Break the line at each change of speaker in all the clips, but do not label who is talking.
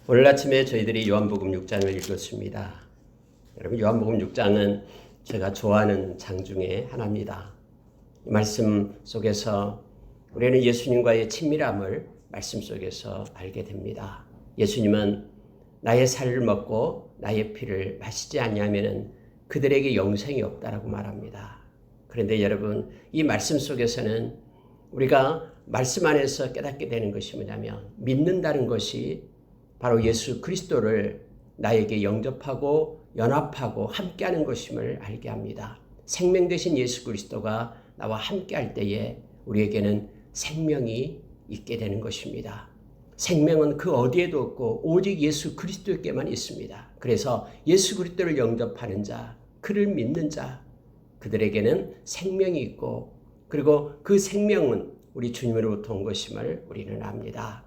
오늘 아침에 저희들이 요한복음 6장을 읽었습니다. 여러분, 요한복음 6장은 제가 좋아하는 장 중에 하나입니다. 이 말씀 속에서 우리는 예수님과의 친밀함을 말씀 속에서 알게 됩니다. 예수님은 나의 살을 먹고 나의 피를 마시지 않냐면은 그들에게 영생이 없다라고 말합니다. 그런데 여러분, 이 말씀 속에서는 우리가 말씀 안에서 깨닫게 되는 것이 뭐냐면, 믿는다는 것이 바로 예수 그리스도를 나에게 영접하고 연합하고 함께하는 것임을 알게 합니다. 생명 되신 예수 그리스도가 나와 함께할 때에 우리에게는 생명이 있게 되는 것입니다. 생명은 그 어디에도 없고 오직 예수 그리스도에게만 있습니다. 그래서 예수 그리스도를 영접하는 자, 그를 믿는 자, 그들에게는 생명이 있고, 그리고 그 생명은 우리 주님으로부터 온 것임을 우리는 압니다.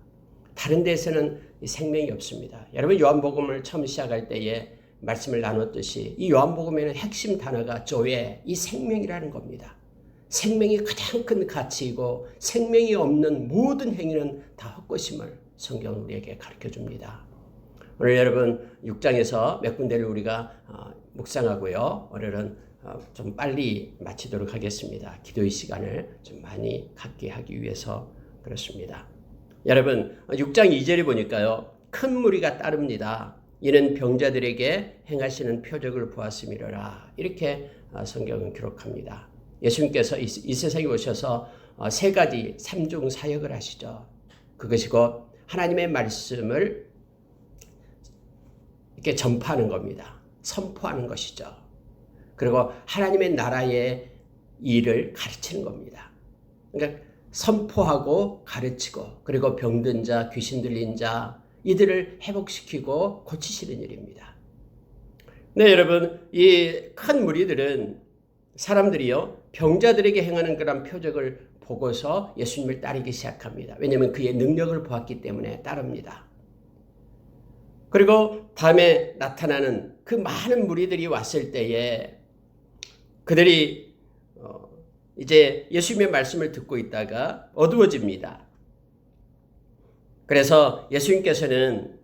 다른 데서는 생명이 없습니다. 여러분, 요한복음을 처음 시작할 때에 말씀을 나눴듯이 이 요한복음에는 핵심 단어가 조에, 이 생명이라는 겁니다. 생명이 가장 큰 가치이고 생명이 없는 모든 행위는 다 헛것임을 성경은 우리에게 가르쳐줍니다. 오늘 여러분 6장에서 몇 군데를 우리가 묵상하고요. 오늘은 좀 빨리 마치도록 하겠습니다. 기도의 시간을 좀 많이 갖게 하기 위해서 그렇습니다. 여러분, 6장 2절에 보니까요, 큰 무리가 따릅니다. 이는 병자들에게 행하시는 표적을 보았음이로라. 이렇게 성경은 기록합니다. 예수님께서 이 세상에 오셔서 세 가지 삼중 사역을 하시죠. 그것이 곧 하나님의 말씀을 이렇게 전파하는 겁니다. 선포하는 것이죠. 그리고 하나님의 나라의 일을 가르치는 겁니다. 그러니까 선포하고 가르치고, 그리고 병든 자, 귀신 들린 자, 이들을 회복시키고 고치시는 일입니다. 네, 여러분, 이 큰 무리들은 사람들이요, 병자들에게 행하는 그런 표적을 보고서 예수님을 따르기 시작합니다. 왜냐하면 그의 능력을 보았기 때문에 따릅니다. 그리고 밤에 나타나는 그 많은 무리들이 왔을 때에 그들이 이제 예수님의 말씀을 듣고 있다가 어두워집니다. 그래서 예수님께서는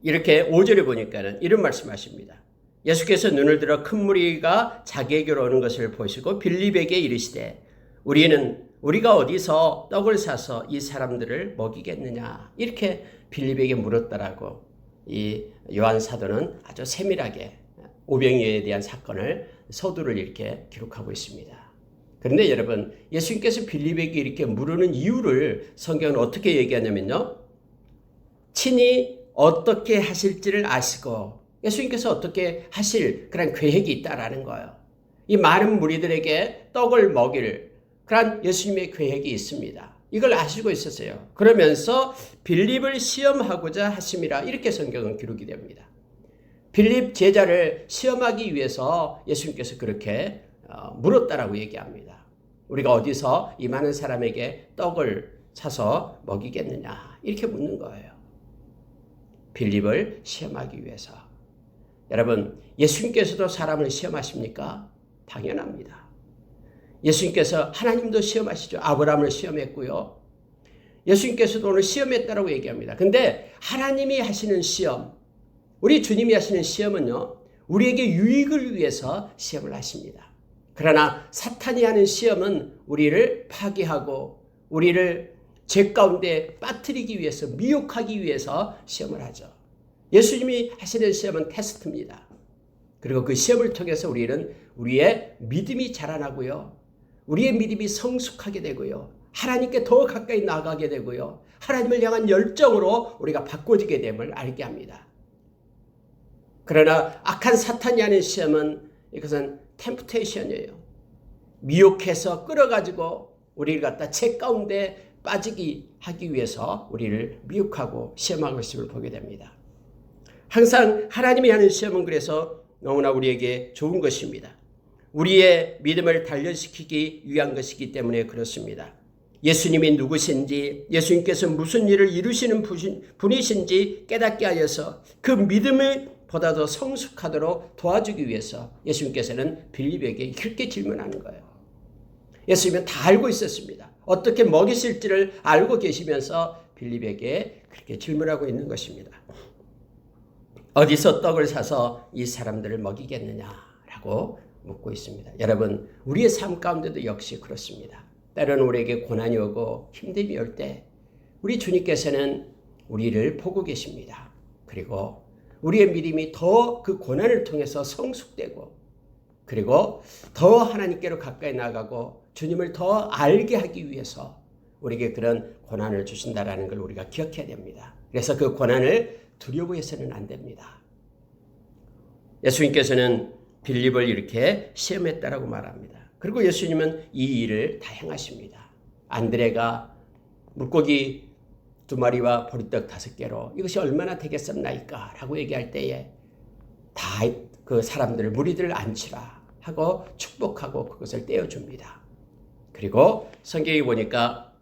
이렇게 5절에 보니까는 이런 말씀하십니다. 예수께서 눈을 들어 큰 무리가 자기에게로 오는 것을 보시고 빌립에게 이르시되 우리가 어디서 떡을 사서 이 사람들을 먹이겠느냐, 이렇게 빌립에게 물었다라고 이 요한 사도는 아주 세밀하게 오병이어에 대한 사건을 서두를 이렇게 기록하고 있습니다. 그런데 여러분, 예수님께서 빌립에게 이렇게 물으는 이유를 성경은 어떻게 얘기하냐면요, 친히 어떻게 하실지를 아시고 예수님께서 어떻게 하실 그런 계획이 있다라는 거예요. 이 많은 무리들에게 떡을 먹일 그런 예수님의 계획이 있습니다. 이걸 아시고 있었어요. 그러면서 빌립을 시험하고자 하심이라, 이렇게 성경은 기록이 됩니다. 빌립 제자를 시험하기 위해서 예수님께서 그렇게 물었다라고 얘기합니다. 우리가 어디서 이 많은 사람에게 떡을 사서 먹이겠느냐, 이렇게 묻는 거예요. 빌립을 시험하기 위해서. 여러분, 예수님께서도 사람을 시험하십니까? 당연합니다. 예수님께서 하나님도 시험하시죠. 아브라함을 시험했고요. 예수님께서도 오늘 시험했다라고 얘기합니다. 근데 하나님이 하시는 시험, 우리 주님이 하시는 시험은요, 우리에게 유익을 위해서 시험을 하십니다. 그러나 사탄이 하는 시험은 우리를 파괴하고 우리를 죄 가운데 빠뜨리기 위해서, 미혹하기 위해서 시험을 하죠. 예수님이 하시는 시험은 테스트입니다. 그리고 그 시험을 통해서 우리는 우리의 믿음이 자라나고요, 우리의 믿음이 성숙하게 되고요, 하나님께 더 가까이 나아가게 되고요, 하나님을 향한 열정으로 우리가 바꿔지게 됨을 알게 합니다. 그러나 악한 사탄이 하는 시험은 이것은 템프테이션이에요. 미혹해서 끌어가지고 우리를 갖다 죄 가운데 빠지게 하기 위해서 우리를 미혹하고 시험하고 있음을 보게 됩니다. 항상 하나님이 하는 시험은 그래서 너무나 우리에게 좋은 것입니다. 우리의 믿음을 단련시키기 위한 것이기 때문에 그렇습니다. 예수님이 누구신지, 예수님께서 무슨 일을 이루시는 분이신지 깨닫게 하여서 그 믿음을 보다 더 성숙하도록 도와주기 위해서 예수님께서는 빌립에게 이렇게 질문하는 거예요. 예수님은 다 알고 있었습니다. 어떻게 먹이실지를 알고 계시면서 빌립에게 그렇게 질문하고 있는 것입니다. 어디서 떡을 사서 이 사람들을 먹이겠느냐라고 묻고 있습니다. 여러분, 우리의 삶 가운데도 역시 그렇습니다. 때로는 우리에게 고난이 오고 힘듦이 올 때 우리 주님께서는 우리를 보고 계십니다. 그리고 우리의 믿음이 더 그 고난을 통해서 성숙되고 그리고 더 하나님께로 가까이 나가고 주님을 더 알게 하기 위해서 우리에게 그런 고난을 주신다라는 걸 우리가 기억해야 됩니다. 그래서 그 고난을 두려워해서는 안 됩니다. 예수님께서는 빌립을 이렇게 시험했다라고 말합니다. 그리고 예수님은 이 일을 다 행하십니다. 안드레가 물고기 2마리와 보리떡 5개로 이것이 얼마나 되겠습니까? 라고 얘기할 때에 다 그 사람들을 무리들을 앉히라 하고 축복하고 그것을 떼어줍니다. 그리고 성경에 보니까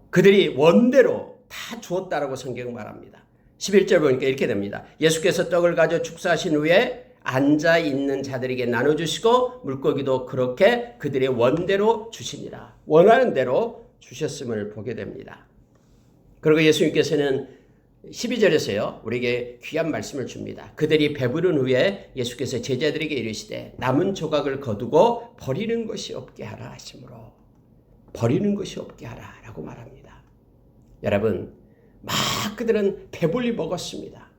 그들이 원대로 다 주었다라고 성경은 말합니다. 11절 보니까 이렇게 됩니다. 예수께서 떡을 가져 축사하신 후에 앉아있는 자들에게 나눠주시고 물고기도 그렇게 그들의 원대로 주시니라. 원하는 대로 주셨음을 보게 됩니다. 그리고 예수님께서는 12절에서요 우리에게 귀한 말씀을 줍니다. 그들이 배부른 후에 예수께서 제자들에게 이르시되 남은 조각을 거두고 버리는 것이 없게 하라 하시므로 버리는 것이 없게 하라 라고 말합니다. 여러분, 막 그들은 배불리 먹었습니다.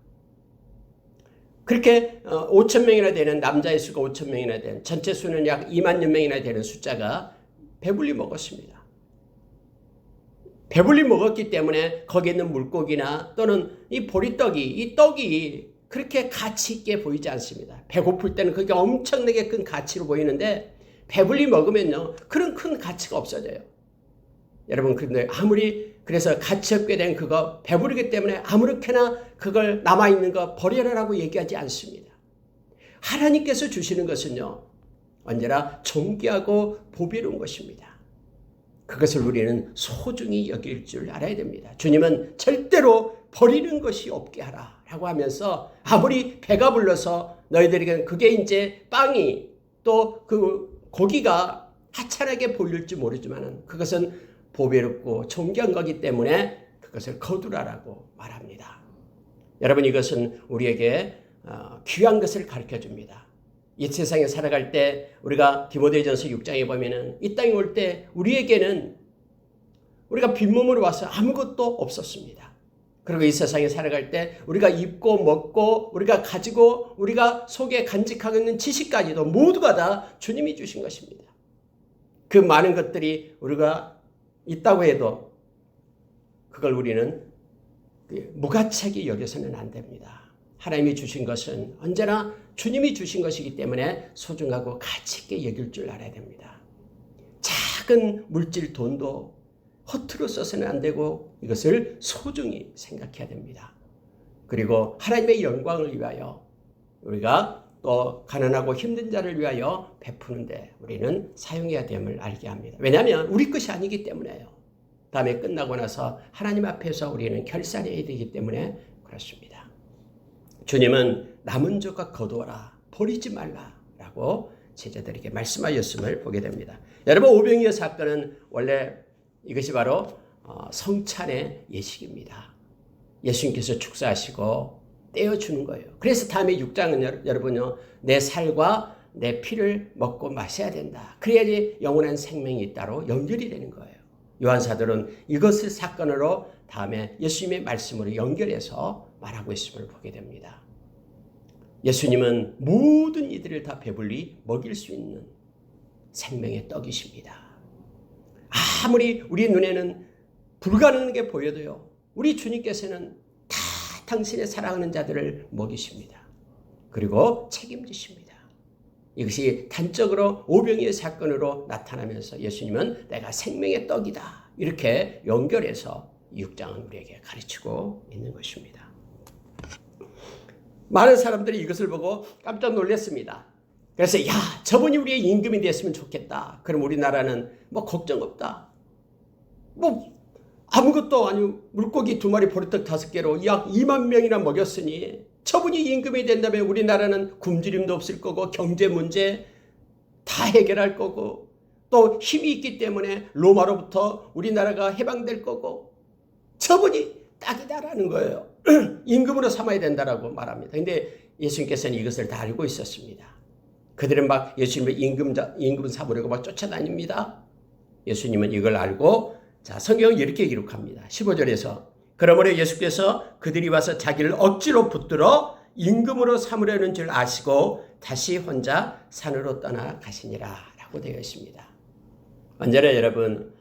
그렇게 5,000명이나 되는 남자의 수가 5,000명이나 되는 전체 수는 약 2만 명이나 되는 숫자가 배불리 먹었습니다. 배불리 먹었기 때문에 거기에 있는 물고기나 또는 이 보리떡이 이 떡이 그렇게 가치 있게 보이지 않습니다. 배고플 때는 그게 엄청나게 큰 가치로 보이는데 배불리 먹으면요 그런 큰 가치가 없어져요. 여러분, 그런데 아무리 그래서 가치 없게 된 그거 배부르기 때문에 아무렇게나 그걸 남아있는 거 버려라라고 얘기하지 않습니다. 하나님께서 주시는 것은요 언제나 존귀하고 보배로운 것입니다. 그것을 우리는 소중히 여길 줄 알아야 됩니다. 주님은 절대로 버리는 것이 없게 하라 라고 하면서 아무리 배가 불러서 너희들에게는 그게 이제 빵이 또 그 고기가 하찮게 보일지 모르지만 그것은 보배롭고 존귀한 거기 때문에 그것을 거두라라고 말합니다. 여러분, 이것은 우리에게 귀한 것을 가르쳐 줍니다. 이 세상에 살아갈 때 우리가 디모데전서 6장에 보면은 이 땅에 올 때 우리에게는 우리가 빈몸으로 와서 아무것도 없었습니다. 그리고 이 세상에 살아갈 때 우리가 입고 먹고 우리가 가지고 우리가 속에 간직하고 있는 지식까지도 모두가 다 주님이 주신 것입니다. 그 많은 것들이 우리가 있다고 해도 그걸 우리는 무가치하게 여겨서는 안 됩니다. 하나님이 주신 것은 언제나 주님이 주신 것이기 때문에 소중하고 가치 있게 여길 줄 알아야 됩니다. 작은 물질 돈도 허투루 써서는 안 되고 이것을 소중히 생각해야 됩니다. 그리고 하나님의 영광을 위하여 우리가 또 가난하고 힘든 자를 위하여 베푸는데 우리는 사용해야 됨을 알게 합니다. 왜냐하면 우리 것이 아니기 때문에요. 다음에 끝나고 나서 하나님 앞에서 우리는 결산해야 되기 때문에 그렇습니다. 주님은 남은 조각 거두어라, 버리지 말라라고 제자들에게 말씀하셨음을 보게 됩니다. 여러분, 오병이어 사건은 원래 이것이 바로 성찬의 예식입니다. 예수님께서 축사하시고 떼어주는 거예요. 그래서 다음에 6장은 여러분요, 내 살과 내 피를 먹고 마셔야 된다. 그래야지 영원한 생명이 따로 연결이 되는 거예요. 요한사도는 이것을 사건으로 다음에 예수님의 말씀으로 연결해서 말하고 있음을 보게 됩니다. 예수님은 모든 이들을 다 배불리 먹일 수 있는 생명의 떡이십니다. 아무리 우리 눈에는 불가능하게 보여도요, 우리 주님께서는 다 당신의 사랑하는 자들을 먹이십니다. 그리고 책임지십니다. 이것이 단적으로 오병이의 사건으로 나타나면서 예수님은 내가 생명의 떡이다, 이렇게 연결해서 6장은 우리에게 가르치고 있는 것입니다. 많은 사람들이 이것을 보고 깜짝 놀랐습니다. 그래서 저분이 우리의 임금이 됐으면 좋겠다. 그럼 우리나라는 걱정 없다. 아무것도 아니고 물고기 2마리 보리떡 5개로 약 2만 명이나 먹였으니 저분이 임금이 된다면 우리나라는 굶주림도 없을 거고 경제 문제 다 해결할 거고 또 힘이 있기 때문에 로마로부터 우리나라가 해방될 거고 저분이 딱이다라는 거예요. 임금으로 삼아야 된다라고 말합니다. 근데 예수님께서는 이것을 다 알고 있었습니다. 그들은 막 예수님을 임금 삼으려고 막 쫓아다닙니다. 예수님은 이걸 알고, 자, 성경은 이렇게 기록합니다. 15절에서 그러므로 예수께서 그들이 와서 자기를 억지로 붙들어 임금으로 삼으려는 줄 아시고 다시 혼자 산으로 떠나가시니라 라고 되어 있습니다. 언제나 여러분,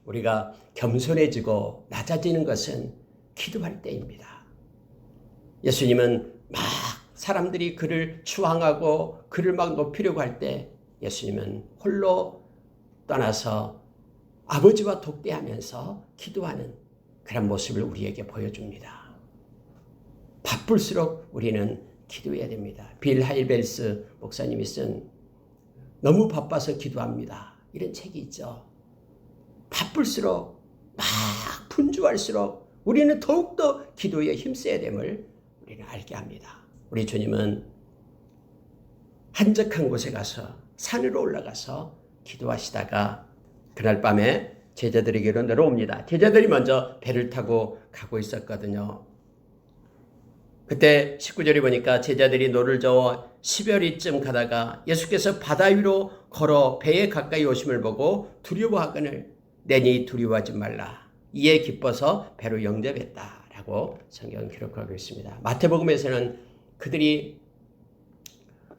우리가 겸손해지고 낮아지는 것은 기도할 때입니다. 예수님은 막 사람들이 그를 추앙하고 그를 막 높이려고 할 때 예수님은 홀로 떠나서 아버지와 독대하면서 기도하는 그런 모습을 우리에게 보여줍니다. 바쁠수록 우리는 기도해야 됩니다. 빌 하일벨스 목사님이 쓴 너무 바빠서 기도합니다. 이런 책이 있죠. 바쁠수록 막 분주할수록 우리는 더욱더 기도에 힘써야 됨을 우리는 알게 합니다. 우리 주님은 한적한 곳에 가서 산으로 올라가서 기도하시다가 그날 밤에 제자들에게로 내려옵니다. 제자들이 먼저 배를 타고 가고 있었거든요. 그때 19절에 보니까 제자들이 노를 저어 10여리쯤 가다가 예수께서 바다 위로 걸어 배에 가까이 오심을 보고 두려워하거늘 내니 두려워하지 말라. 이에 기뻐서 배로 영접했다라고 성경은 기록하고 있습니다. 마태복음에서는 그들이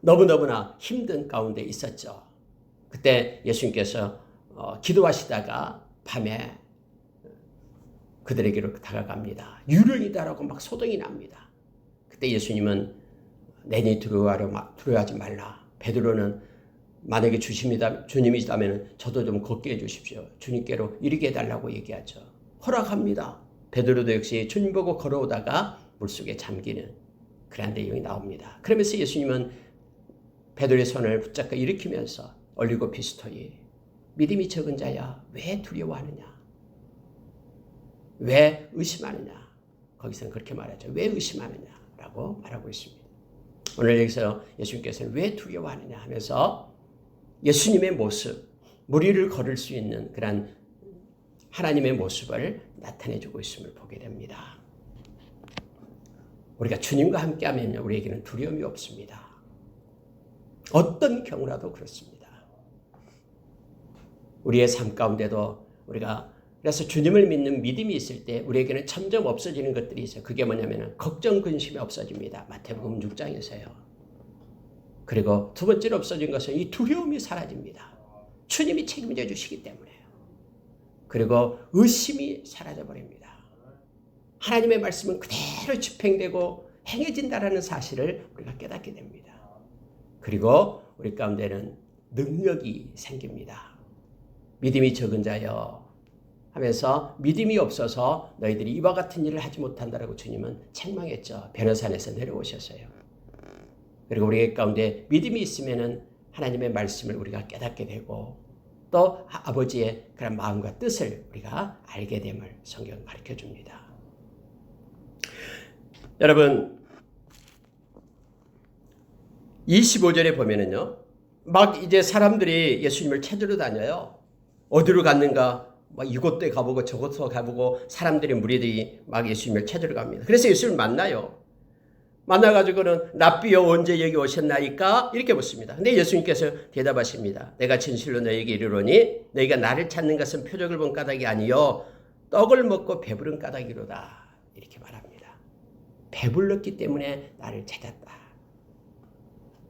너무너무나 힘든 가운데 있었죠. 그때 예수님께서 기도하시다가 밤에 그들에게로 다가갑니다. 유령이다라고 막 소동이 납니다. 그때 예수님은 내니 두려워하지 말라. 베드로는 만약에 주님이시다면 저도 좀 걷게 해주십시오. 주님께로 이르게 해달라고 얘기하죠. 허락합니다. 베드로도 역시 주님 보고 걸어오다가 물속에 잠기는 그런 내용이 나옵니다. 그러면서 예수님은 베드로의 손을 붙잡고 일으키면서 올리고 피스토이 믿음이 적은 자야 왜 두려워하느냐, 왜 의심하느냐, 거기서는 그렇게 말하죠. 왜 의심하느냐라고 말하고 있습니다. 오늘 여기서 예수님께서는 왜 두려워하느냐 하면서 예수님의 모습, 무리를 걸을 수 있는 그런 하나님의 모습을 나타내주고 있음을 보게 됩니다. 우리가 주님과 함께하면 우리에게는 두려움이 없습니다. 어떤 경우라도 그렇습니다. 우리의 삶 가운데도 우리가 그래서 주님을 믿는 믿음이 있을 때 우리에게는 점점 없어지는 것들이 있어요. 그게 뭐냐면 걱정, 근심이 없어집니다. 마태복음 6장에서요. 그리고 두 번째로 없어진 것은 이 두려움이 사라집니다. 주님이 책임져 주시기 때문에요. 그리고 의심이 사라져 버립니다. 하나님의 말씀은 그대로 집행되고 행해진다라는 사실을 우리가 깨닫게 됩니다. 그리고 우리 가운데는 능력이 생깁니다. 믿음이 적은 자여 하면서 믿음이 없어서 너희들이 이와 같은 일을 하지 못한다라고 주님은 책망했죠. 변호산에서 내려오셨어요. 그리고 우리 가운데 믿음이 있으면은 하나님의 말씀을 우리가 깨닫게 되고 또 아버지의 그런 마음과 뜻을 우리가 알게 됨을 성경은 가르쳐 줍니다. 여러분 25절에 보면은요, 막 이제 사람들이 예수님을 찾으러 다녀요. 어디로 갔는가? 막 이곳도 가보고 저곳도 가보고 사람들이 무리들이 막 예수님을 찾으러 갑니다. 그래서 예수님을 만나요. 만나가지고는 랍비여 언제 여기 오셨나이까? 이렇게 묻습니다. 근데 예수님께서 대답하십니다. 내가 진실로 너에게 이르노니 너희가 나를 찾는 것은 표적을 본 까닭이 아니요 떡을 먹고 배부른 까닭이로다. 이렇게 말합니다. 배불렀기 때문에 나를 찾았다.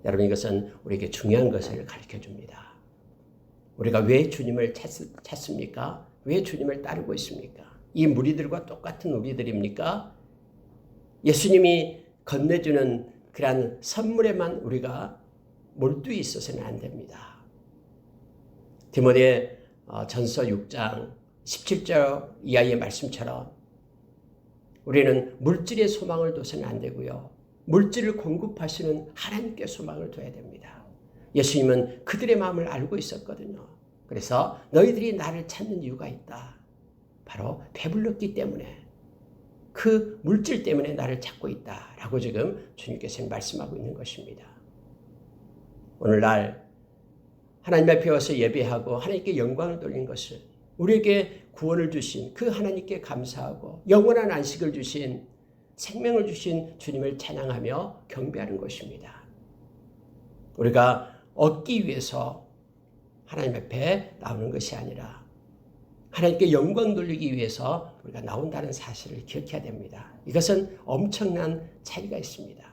여러분 이것은 우리에게 중요한 것을 가르쳐줍니다. 우리가 왜 주님을 찾습니까? 왜 주님을 따르고 있습니까? 이 무리들과 똑같은 우리들입니까? 예수님이 건네주는 그러한 선물에만 우리가 몰두해 있어서는 안 됩니다. 디모데 전서 6장 17절 이하의 말씀처럼 우리는 물질의 소망을 둬서는 안 되고요. 물질을 공급하시는 하나님께 소망을 둬야 됩니다. 예수님은 그들의 마음을 알고 있었거든요. 그래서 너희들이 나를 찾는 이유가 있다. 바로 배불렀기 때문에 그 물질 때문에 나를 찾고 있다라고 지금 주님께서는 말씀하고 있는 것입니다. 오늘날 하나님 앞에 와서 예배하고 하나님께 영광을 돌리는 것은 우리에게 구원을 주신 그 하나님께 감사하고 영원한 안식을 주신 생명을 주신 주님을 찬양하며 경배하는 것입니다. 우리가 얻기 위해서 하나님 앞에 나오는 것이 아니라 하나님께 영광 돌리기 위해서 우리가 나온다는 사실을 기억해야 됩니다. 이것은 엄청난 차이가 있습니다.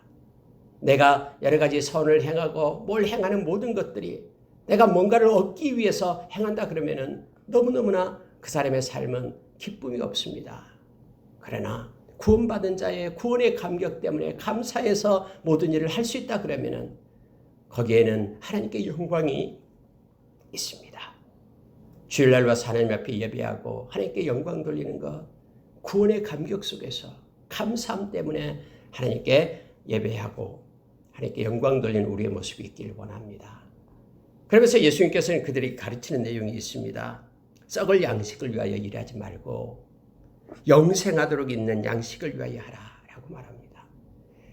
내가 여러 가지 선을 행하고 뭘 행하는 모든 것들이 내가 뭔가를 얻기 위해서 행한다 그러면은 너무너무나 그 사람의 삶은 기쁨이 없습니다. 그러나 구원받은 자의 구원의 감격 때문에 감사해서 모든 일을 할 수 있다 그러면은 거기에는 하나님께 영광이 있습니다. 주일날 와서 하나님 앞에 예배하고 하나님께 영광 돌리는 것, 구원의 감격 속에서 감사함 때문에 하나님께 예배하고 하나님께 영광 돌리는 우리의 모습이 있기를 원합니다. 그러면서 예수님께서는 그들이 가르치는 내용이 있습니다. 썩을 양식을 위하여 일하지 말고 영생하도록 있는 양식을 위하여 하라 라고 말합니다.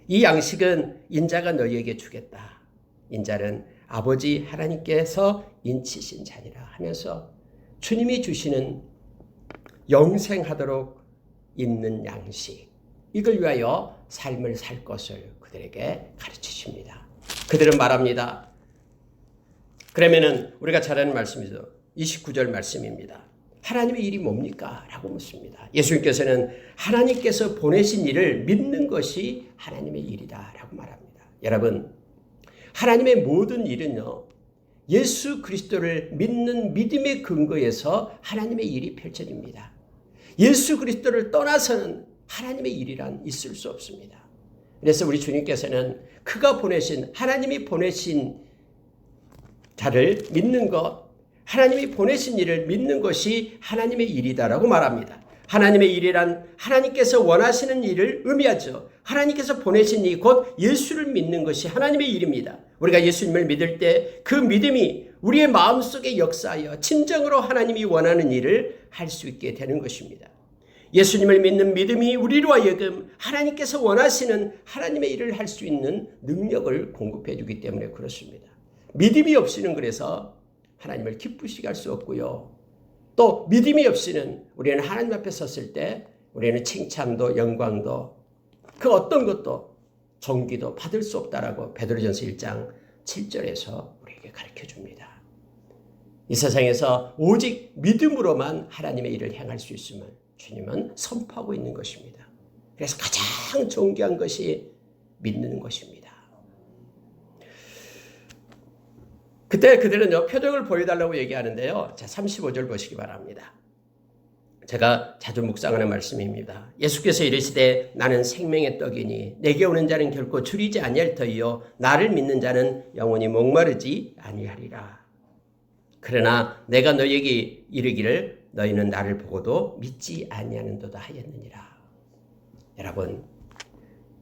이 양식은 인자가 너희에게 주겠다. 인자는 아버지 하나님께서 인치신 자니라 하면서 주님이 주시는 영생하도록 있는 양식, 이걸 위하여 삶을 살 것을 그들에게 가르치십니다. 그들은 말합니다. 그러면은 우리가 잘 아는 말씀이죠. 29절 말씀입니다. 하나님의 일이 뭡니까? 라고 묻습니다. 예수님께서는 하나님께서 보내신 일을 믿는 것이 하나님의 일이다 라고 말합니다. 여러분, 하나님의 모든 일은요, 예수 그리스도를 믿는 믿음의 근거에서 하나님의 일이 펼쳐집니다. 예수 그리스도를 떠나서는 하나님의 일이란 있을 수 없습니다. 그래서 우리 주님께서는 그가 보내신, 하나님이 보내신 자를 믿는 것, 하나님이 보내신 일을 믿는 것이 하나님의 일이다라고 말합니다. 하나님의 일이란 하나님께서 원하시는 일을 의미하죠. 하나님께서 보내신 이 곧 예수를 믿는 것이 하나님의 일입니다. 우리가 예수님을 믿을 때 그 믿음이 우리의 마음속에 역사하여 진정으로 하나님이 원하는 일을 할 수 있게 되는 것입니다. 예수님을 믿는 믿음이 우리로 하여금 하나님께서 원하시는 하나님의 일을 할 수 있는 능력을 공급해 주기 때문에 그렇습니다. 믿음이 없이는 그래서 하나님을 기쁘시게 할 수 없고요. 또 믿음이 없이는 우리는 하나님 앞에 섰을 때 우리는 칭찬도 영광도 그 어떤 것도 존귀도 받을 수 없다라고 베드로전서 1장 7절에서 우리에게 가르쳐 줍니다. 이 세상에서 오직 믿음으로만 하나님의 일을 행할 수 있음을 주님은 선포하고 있는 것입니다. 그래서 가장 존귀한 것이 믿는 것입니다. 그때 그들은요, 표적을 보여달라고 얘기하는데요. 자, 35절 보시기 바랍니다. 제가 자주 묵상하는 말씀입니다. 예수께서 이르시되 나는 생명의 떡이니 내게 오는 자는 결코 줄이지 아니할 터이요 나를 믿는 자는 영원히 목마르지 아니하리라. 그러나 내가 너희에게 이르기를 너희는 나를 보고도 믿지 아니하는도다 하였느니라. 여러분,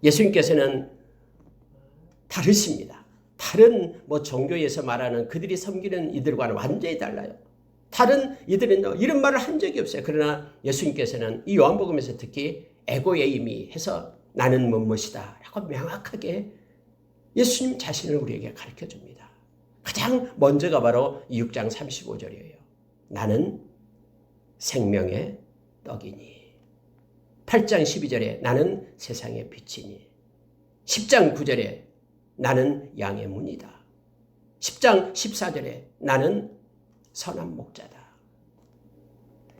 예수님께서는 다르십니다. 다른 종교에서 말하는 그들이 섬기는 이들과는 완전히 달라요. 다른 이들은 이런 말을 한 적이 없어요. 그러나 예수님께서는 이 요한복음에서 특히 에고에이미 해서 나는 무엇이다 라고 명확하게 예수님 자신을 우리에게 가르쳐 줍니다. 가장 먼저가 바로 6장 35절이에요. 나는 생명의 떡이니. 8장 12절에 나는 세상의 빛이니. 10장 9절에 나는 양의 문이다. 10장 14절에 나는 선한 목자다.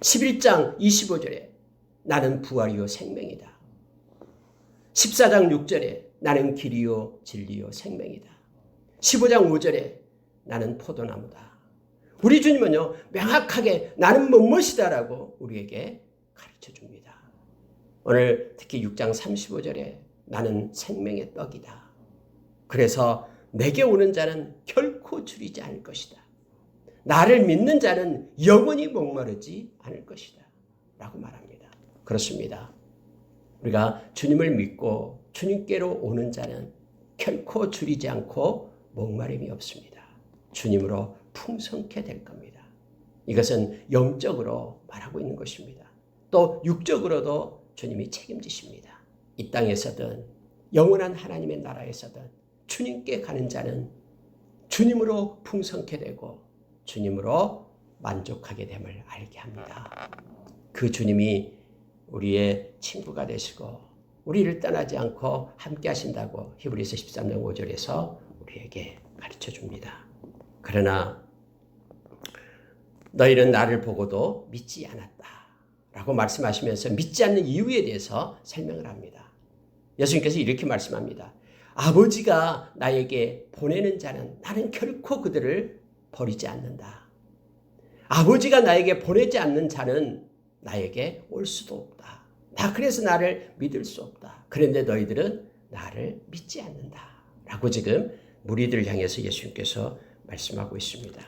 11장 25절에 나는 부활이요 생명이다. 14장 6절에 나는 길이요 진리요 생명이다. 15장 5절에 나는 포도나무다. 우리 주님은요, 명확하게 나는 무엇이다라고 우리에게 가르쳐 줍니다. 오늘 특히 6장 35절에 나는 생명의 떡이다. 그래서 내게 오는 자는 결코 줄이지 않을 것이다. 나를 믿는 자는 영원히 목마르지 않을 것이다 라고 말합니다. 그렇습니다. 우리가 주님을 믿고 주님께로 오는 자는 결코 줄이지 않고 목마름이 없습니다. 주님으로 풍성케 될 겁니다. 이것은 영적으로 말하고 있는 것입니다. 또 육적으로도 주님이 책임지십니다. 이 땅에서든 영원한 하나님의 나라에서든 주님께 가는 자는 주님으로 풍성케 되고 주님으로 만족하게 됨을 알게 합니다. 그 주님이 우리의 친구가 되시고 우리를 떠나지 않고 함께 하신다고 히브리서 13장 5절에서 우리에게 가르쳐 줍니다. 그러나 너희는 나를 보고도 믿지 않았다 라고 말씀하시면서 믿지 않는 이유에 대해서 설명을 합니다. 예수님께서 이렇게 말씀합니다. 아버지가 나에게 보내는 자는 나는 결코 그들을 버리지 않는다. 아버지가 나에게 보내지 않는 자는 나에게 올 수도 없다. 그래서 나를 믿을 수 없다. 그런데 너희들은 나를 믿지 않는다 라고 지금 무리들을 향해서 예수님께서 말씀하고 있습니다.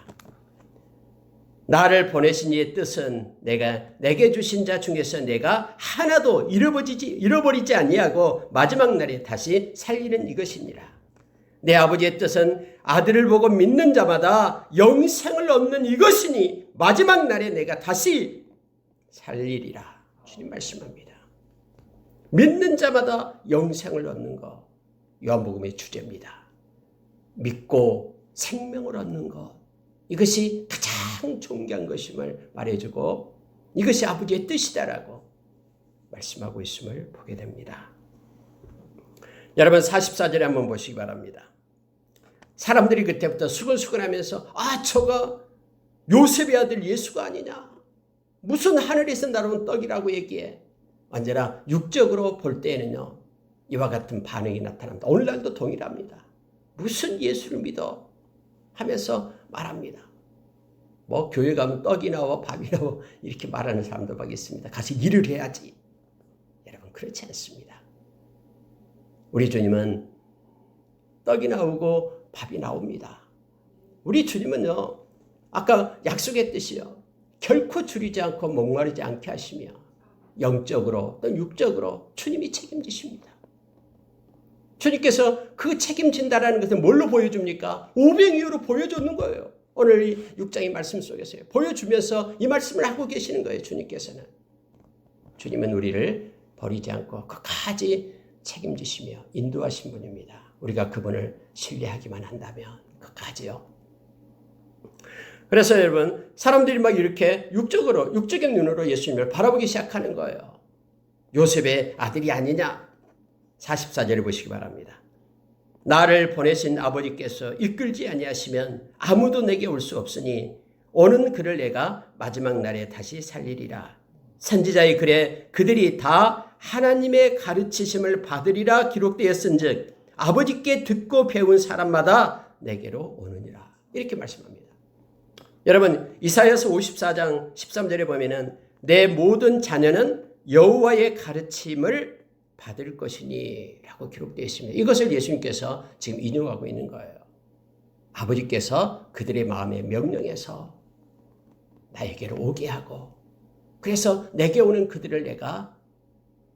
나를 보내신 이의 뜻은 내게 주신 자 중에서 내가 하나도 잃어버리지 아니하고 마지막 날에 다시 살리는 이것이니라. 내 아버지의 뜻은 아들을 보고 믿는 자마다 영생을 얻는 이것이니 마지막 날에 내가 다시 살리리라. 주님 말씀합니다. 믿는 자마다 영생을 얻는 것, 요한복음의 주제입니다. 믿고 생명을 얻는 것, 이것이 가장 존귀한 것임을 말해주고 이것이 아버지의 뜻이다라고 말씀하고 있음을 보게 됩니다. 여러분 44절에 한번 보시기 바랍니다. 사람들이 그때부터 수근수근하면서 저거 요셉의 아들 예수가 아니냐, 무슨 하늘에서 날아온 떡이라고 얘기해. 언제나 육적으로 볼 때에는요 이와 같은 반응이 나타납니다. 오늘날도 동일합니다. 무슨 예수를 믿어 하면서 말합니다. 교회 가면 떡이 나와 밥이 나와 이렇게 말하는 사람도 막 있습니다. 가서 일을 해야지. 여러분 그렇지 않습니다. 우리 주님은 떡이 나오고 밥이 나옵니다. 우리 주님은요 아까 약속했듯이요 결코 줄이지 않고 목마르지 않게 하시며 영적으로 또 육적으로 주님이 책임지십니다. 주님께서 그 책임진다라는 것은 뭘로 보여줍니까? 오병이어로 보여주는 거예요. 오늘 이 6장의 말씀 속에서요. 보여주면서 이 말씀을 하고 계시는 거예요. 주님께서는. 주님은 우리를 버리지 않고 끝까지 책임지시며 인도하신 분입니다. 우리가 그분을 신뢰하기만 한다면 끝까지요. 그래서 여러분 사람들이 막 이렇게 육적인 눈으로 예수님을 바라보기 시작하는 거예요. 요셉의 아들이 아니냐. 44절을 보시기 바랍니다. 나를 보내신 아버지께서 이끌지 아니하시면 아무도 내게 올 수 없으니 오는 그를 내가 마지막 날에 다시 살리리라. 선지자의 글에 그들이 다 하나님의 가르치심을 받으리라 기록되었은즉 아버지께 듣고 배운 사람마다 내게로 오느니라. 이렇게 말씀합니다. 여러분 이사야서 54장 13절에 보면은 내 모든 자녀는 여호와의 가르침을 받을 것이니 라고 기록되어 있습니다. 이것을 예수님께서 지금 인용하고 있는 거예요. 아버지께서 그들의 마음에 명령해서 나에게로 오게 하고 그래서 내게 오는 그들을 내가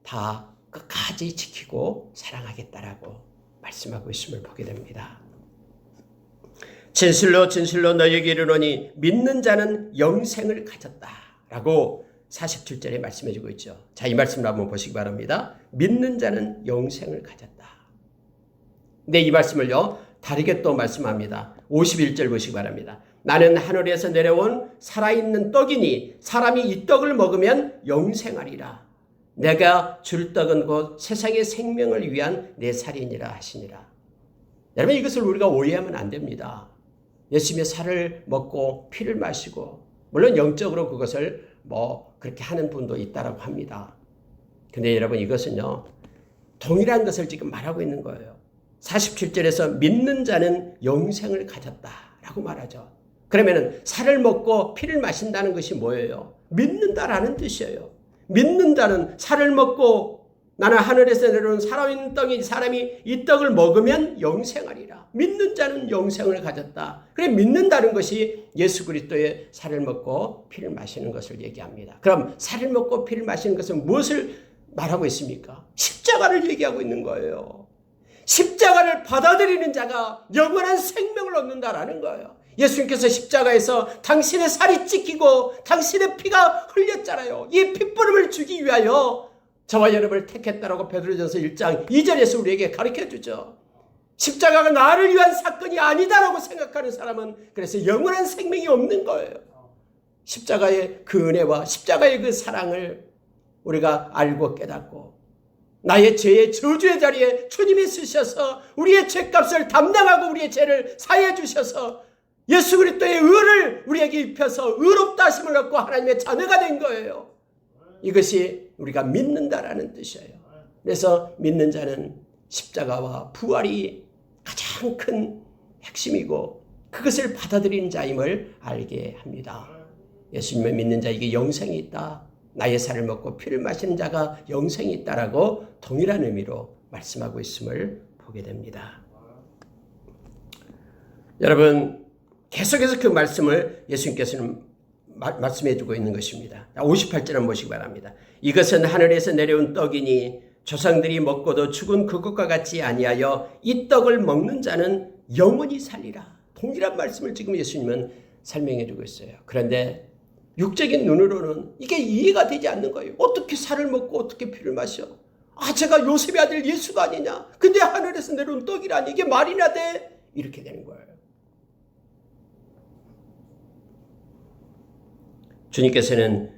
다 끝까지 지키고 사랑하겠다라고 말씀하고 있음을 보게 됩니다. 진실로 진실로 너희에게 이르노니 믿는 자는 영생을 가졌다라고 47절에 말씀해주고 있죠. 자, 이 말씀을 한번 보시기 바랍니다. 믿는 자는 영생을 가졌다. 근데 이 말씀을요 다르게 또 말씀합니다. 51절 보시기 바랍니다. 나는 하늘에서 내려온 살아있는 떡이니 사람이 이 떡을 먹으면 영생하리라. 내가 줄 떡은 곧 세상의 생명을 위한 내 살이니라 하시니라. 여러분 이것을 우리가 오해하면 안 됩니다. 예수님의 살을 먹고 피를 마시고 물론 영적으로 그것을 그렇게 하는 분도 있다라고 합니다. 근데 여러분 이것은요 동일한 것을 지금 말하고 있는 거예요. 47절에서 믿는 자는 영생을 가졌다라고 말하죠. 그러면은 살을 먹고 피를 마신다는 것이 뭐예요? 믿는다라는 뜻이에요. 믿는다는 살을 먹고 나는 하늘에서 내려온 살아있는 떡이 사람이 이 떡을 먹으면 영생하리라. 믿는 자는 영생을 가졌다. 그래 믿는다는 것이 예수 그리스도의 살을 먹고 피를 마시는 것을 얘기합니다. 그럼 살을 먹고 피를 마시는 것은 무엇을 말하고 있습니까? 십자가를 얘기하고 있는 거예요. 십자가를 받아들이는 자가 영원한 생명을 얻는다라는 거예요. 예수님께서 십자가에서 당신의 살이 찢기고 당신의 피가 흘렸잖아요. 이 핏부름을 주기 위하여 저와 여러분을 택했다라고 베드로전서 1장 2절에서 우리에게 가르쳐주죠. 십자가가 나를 위한 사건이 아니다라고 생각하는 사람은 그래서 영원한 생명이 없는 거예요. 십자가의 그 은혜와 십자가의 그 사랑을 우리가 알고 깨닫고 나의 죄의 저주의 자리에 주님이 쓰셔서 우리의 죄값을 담당하고 우리의 죄를 사해 주셔서 예수 그리스도의 의를 우리에게 입혀서 의롭다 하심을 얻고 하나님의 자녀가 된 거예요. 이것이 우리가 믿는다라는 뜻이에요. 그래서 믿는 자는 십자가와 부활이 가장 큰 핵심이고 그것을 받아들이는 자임을 알게 합니다. 예수님을 믿는 자에게 영생이 있다. 나의 살을 먹고 피를 마시는 자가 영생이 있다라고 동일한 의미로 말씀하고 있음을 보게 됩니다. 여러분, 계속해서 그 말씀을 예수님께서는 말씀해 주고 있는 것입니다. 58절 한번 보시기 바랍니다. 이것은 하늘에서 내려온 떡이니 조상들이 먹고도 죽은 그것과 같지 아니하여 이 떡을 먹는 자는 영원히 살리라. 동일한 말씀을 지금 예수님은 설명해 주고 있어요. 그런데 육적인 눈으로는 이게 이해가 되지 않는 거예요. 어떻게 살을 먹고 어떻게 피를 마셔? 제가 요셉의 아들 예수가 아니냐? 근데 하늘에서 내려온 떡이라니 이게 말이나 돼? 이렇게 되는 거예요. 주님께서는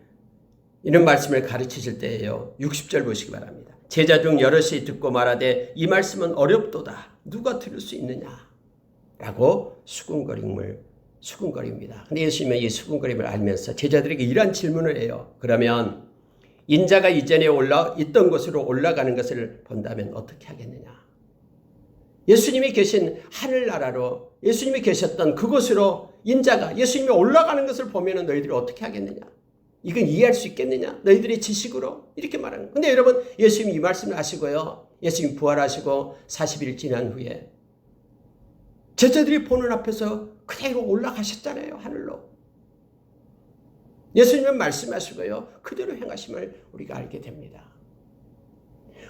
이런 말씀을 가르치실 때에요. 60절 보시기 바랍니다. 제자 중 여럿이 듣고 말하되 이 말씀은 어렵도다. 누가 들을 수 있느냐? 라고 수군거립니다. 근데 예수님은 이 수군거림을 알면서 제자들에게 이러한 질문을 해요. 그러면 인자가 이전에 있던 곳으로 올라가는 것을 본다면 어떻게 하겠느냐? 예수님이 계신 하늘나라로 예수님이 계셨던 그곳으로 인자가 예수님이 올라가는 것을 보면 너희들이 어떻게 하겠느냐? 이건 이해할 수 있겠느냐? 너희들의 지식으로? 이렇게 말하는 거예요. 근데 여러분 예수님이 이 말씀을 하시고요. 예수님이 부활하시고 40일 지난 후에 제자들이 보는 앞에서 그대로 올라가셨잖아요. 하늘로. 예수님은 말씀하시고요. 그대로 행하심을 우리가 알게 됩니다.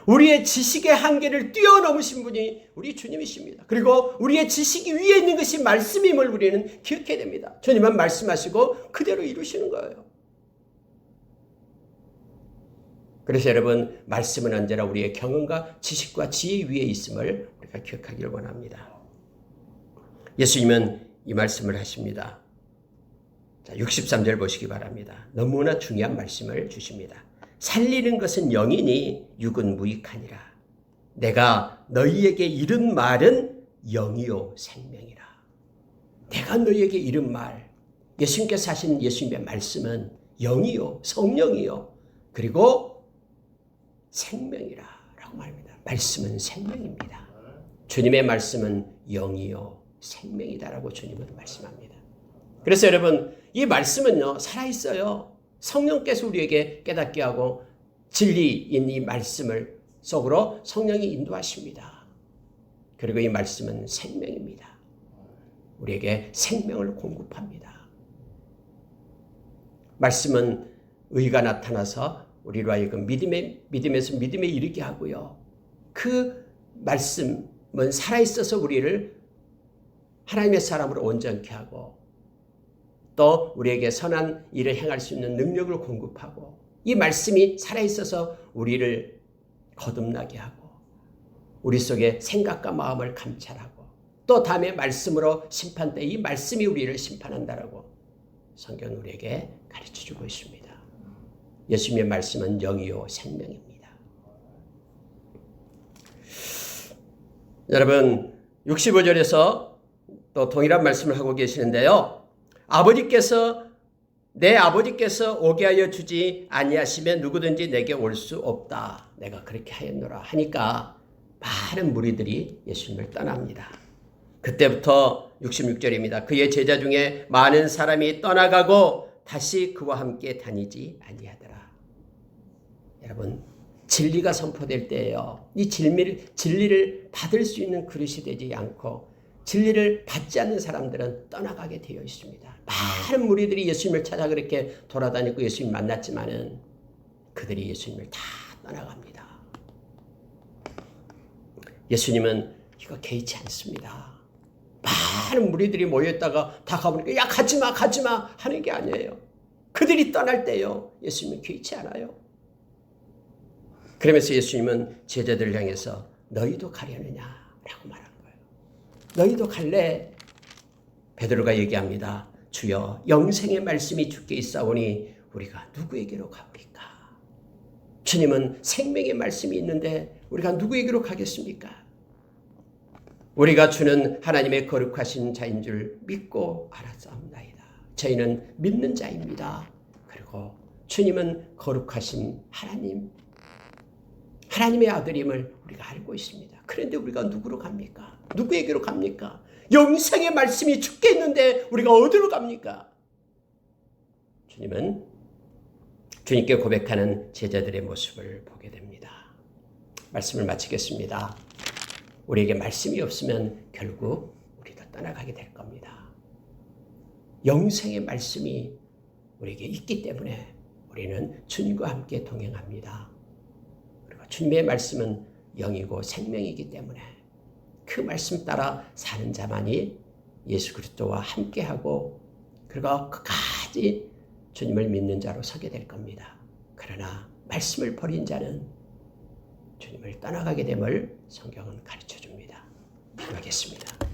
우리의 지식의 한계를 뛰어넘으신 분이 우리 주님이십니다. 그리고 우리의 지식이 위에 있는 것이 말씀임을 우리는 기억해야 됩니다. 주님은 말씀하시고 그대로 이루시는 거예요. 그래서 여러분 말씀은 언제나 우리의 경험과 지식과 지혜 위에 있음을 우리가 기억하기를 원합니다. 예수님은 이 말씀을 하십니다. 자, 63절 보시기 바랍니다. 너무나 중요한 말씀을 주십니다. 살리는 것은 영이니 육은 무익하니라. 내가 너희에게 이른 말은 영이요 생명이라. 내가 너희에게 이른 말, 예수님께서 하신 예수님의 말씀은 영이요 성령이요 그리고 생명이라 라고 말합니다. 말씀은 생명입니다. 주님의 말씀은 영이요 생명이다라고 주님은 말씀합니다. 그래서 여러분 이 말씀은요 살아있어요. 성령께서 우리에게 깨닫게 하고 진리인 이 말씀을 속으로 성령이 인도하십니다. 그리고 이 말씀은 생명입니다. 우리에게 생명을 공급합니다. 말씀은 의가 나타나서 우리로 하여금 믿음에서 믿음에 이르게 하고요. 그 말씀은 살아있어서 우리를 하나님의 사람으로 온전케 하고 또 우리에게 선한 일을 행할 수 있는 능력을 공급하고 이 말씀이 살아있어서 우리를 거듭나게 하고 우리 속에 생각과 마음을 감찰하고 또 다음에 말씀으로 심판 때 이 말씀이 우리를 심판한다라고 성경은 우리에게 가르쳐주고 있습니다. 예수님의 말씀은 영이요 생명입니다. 여러분 65절에서 또 동일한 말씀을 하고 계시는데요. 내 아버지께서 오게 하여 주지 아니하시면 누구든지 내게 올 수 없다. 내가 그렇게 하였노라 하니까 많은 무리들이 예수님을 떠납니다. 그때부터 66절입니다. 그의 제자 중에 많은 사람이 떠나가고 다시 그와 함께 다니지 아니하더라. 여러분 진리가 선포될 때예요. 이 진리를 받을 수 있는 그릇이 되지 않고 진리를 받지 않는 사람들은 떠나가게 되어 있습니다. 많은 무리들이 예수님을 찾아 그렇게 돌아다니고 예수님 만났지만은 그들이 예수님을 다 떠나갑니다. 예수님은 이거 개의치 않습니다. 많은 무리들이 모여있다가 다 가보니까 야 가지마 하는 게 아니에요. 그들이 떠날 때요 예수님은 개의치 않아요. 그러면서 예수님은 제자들을 향해서 너희도 가려느냐라고 말합니다. 너희도 갈래? 베드로가 얘기합니다. 주여 영생의 말씀이 주께 있사오니 우리가 누구에게로 가오리까? 주님은 생명의 말씀이 있는데 우리가 누구에게로 가겠습니까? 우리가 주는 하나님의 거룩하신 자인 줄 믿고 알았사옵나이다. 저희는 믿는 자입니다. 그리고 주님은 거룩하신 하나님의 아들임을 우리가 알고 있습니다. 그런데 우리가 누구로 갑니까? 누구에게로 갑니까? 영생의 말씀이 주께 있는데 우리가 어디로 갑니까? 주님은 주님께 고백하는 제자들의 모습을 보게 됩니다. 말씀을 마치겠습니다. 우리에게 말씀이 없으면 결국 우리도 떠나가게 될 겁니다. 영생의 말씀이 우리에게 있기 때문에 우리는 주님과 함께 동행합니다. 그리고 주님의 말씀은 영이고 생명이기 때문에 그 말씀 따라 사는 자만이 예수 그리스도와 함께하고 그리고 끝까지 주님을 믿는 자로 서게 될 겁니다. 그러나 말씀을 버린 자는 주님을 떠나가게 됨을 성경은 가르쳐 줍니다. 기도하겠습니다.